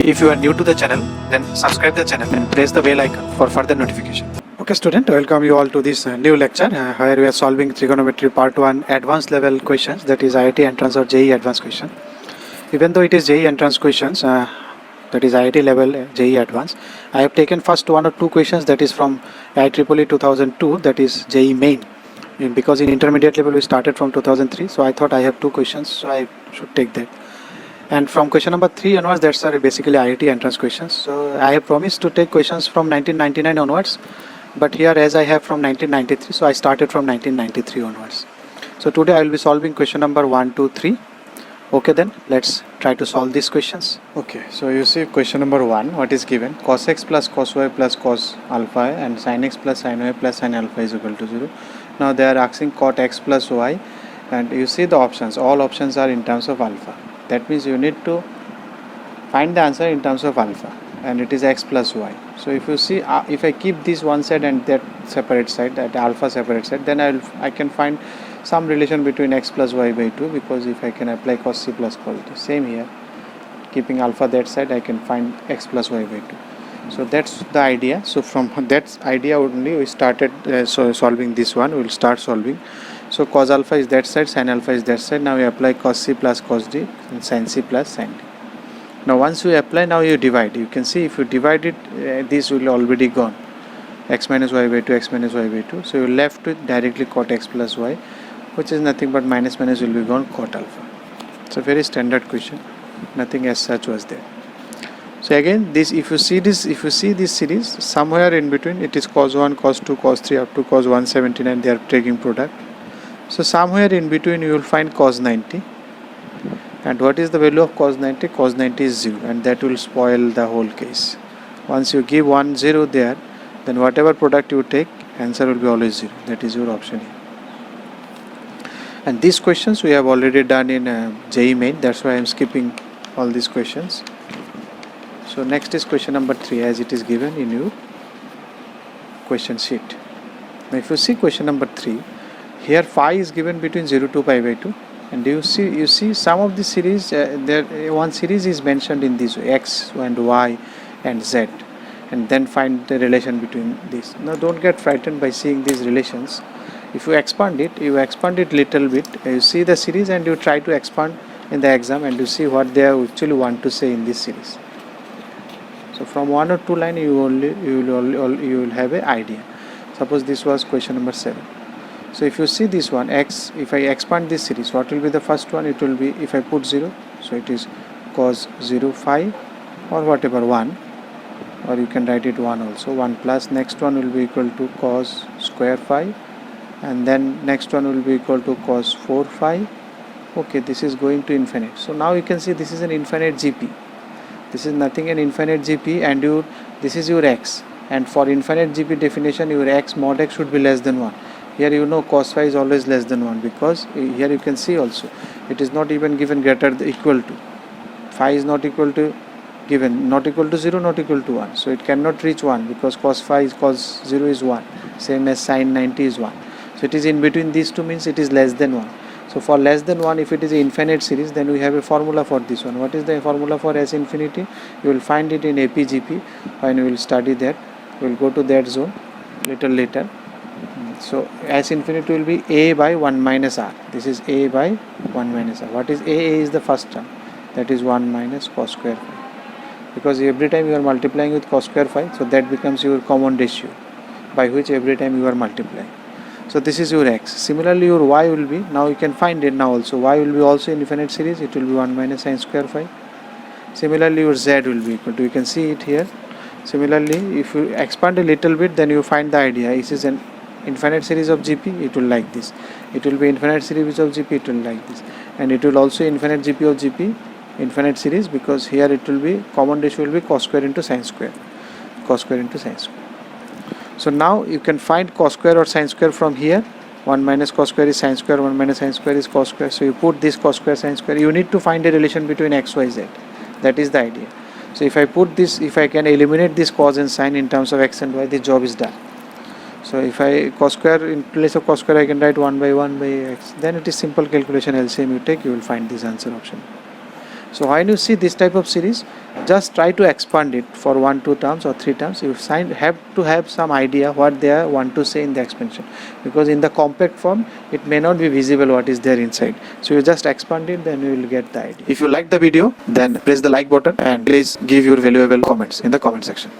If you are new to the channel, then subscribe the channel and press the bell icon for further notification. Okay student, welcome you all to this new lecture where we are solving trigonometry part 1 advanced level questions, that is IIT entrance or JEE advanced question. Even though it is JEE entrance questions, that is IIT level JEE advanced, I have taken first one or two questions that is from IEEE 2002, that is JEE main. Because in intermediate level we started from 2003, so I thought I have two questions, so I should take that. And from question number 3 onwards, that's are basically IIT entrance questions. So I have promised to take questions from 1999 onwards, but here as I have from 1993, so I started from 1993 onwards. So today I will be solving question number 1, 2, 3. Okay, then let's try to solve these questions. Okay, so you see question number 1, what is given? Cos x plus cos y plus cos alpha and sin x plus sin y plus sin alpha is equal to 0. Now they are asking cot x plus y, and you see the options, all options are in terms of alpha. That means you need to find the answer in terms of alpha, and it is x plus y. So if you see, if I keep this one side and that separate side, that alpha separate side, then I can find some relation between x plus y by 2, because if I can apply cos c plus cos d. Same here, keeping alpha that side, I can find x plus y by 2. So that's the idea. So from that idea only we started solving this one. We will start solving. So cos alpha is that side, sin alpha is that side. Now we apply cos c plus cos d and sin c plus sin d. Now once you apply, now you divide. You can see if you divide it, this will already gone. X minus y by 2, x minus y by 2. So you are left with directly cot x plus y, which is nothing but minus minus will be gone, cot alpha. It's a very standard question. Nothing as such was there. So again, this if you see this series, somewhere in between it is cos 1, cos 2, cos 3 up to cos 179, they are taking product. So somewhere in between you will find cos 90. And what is the value of cos 90? Cos 90 is 0, and that will spoil the whole case. Once you give 1 0 there, then whatever product you take, answer will be always 0. That is your option here. And these questions we have already done in JEE main, that's why I am skipping all these questions. So next is question number 3, as it is given in your question sheet. Now if you see question number 3, here phi is given between 0 to pi by 2, and you see some of the series, there one series is mentioned in this way, x and y and z, and then find the relation between these. Now don't get frightened by seeing these relations. If you expand it little bit, you see the series and you try to expand in the exam, and you see what they actually want to say in this series. So from 1 or 2 line you will have an idea. Suppose this was question number 7. So if you see this one, x, if I expand this series, what will be the first one? It will be, if I put 0, so it is cos 0 phi or whatever 1, or you can write it 1 also, 1 plus, next one will be equal to cos square phi, and then next one will be equal to cos 4 phi. Okay, this is going to infinite. So now you can see this is an infinite GP. This is nothing an infinite GP, and this is your x, and for infinite GP definition your x mod x should be less than 1. Here you know cos phi is always less than 1, because here you can see also it is not even given greater than equal to. Phi is not equal to given, not equal to 0, not equal to 1. So it cannot reach 1, because cos 0 is 1, same as sin 90 is 1. So it is in between these two, means it is less than 1. So for less than 1, if it is an infinite series, then we have a formula for this one. What is the formula for S infinity? You will find it in APGP when we will study that. We will go to that zone little later. So S infinity will be A by 1 minus R. This is A by 1 minus R. What is A? A is the first term. That is 1 minus cos square phi. Because every time you are multiplying with cos square phi, so that becomes your common ratio by which every time you are multiplying. So this is your x. Similarly your y will be, now you can find it now also, y will be also in infinite series, it will be 1 minus sin square phi. Similarly your z will be equal to, you can see it here. Similarly if you expand a little bit, then you find the idea. This is an infinite series of GP, it will like this. It will be infinite series of GP, it will like this. And it will also infinite GP of GP, infinite series, because here it will be, common ratio will be cos square into sin square. Cos square into sin square. So now you can find cos square or sin square from here. 1 minus cos square is sin square, 1 minus sin square is cos square. So you put this cos square sin square. You need to find a relation between x, y, z. That is the idea. So if I put this, if I can eliminate this cos and sin in terms of x and y, the job is done. So if I cos square, in place of cos square I can write 1 by x. Then it is simple calculation, LCM you take, you will find this answer option. So when you see this type of series, just try to expand it for 1, 2 terms or 3 terms. You have to have some idea what they want to say in the expansion, because in the compact form it may not be visible what is there inside. So you just expand it, then you will get the idea. If you like the video, then press the like button and please give your valuable comments in the comment section.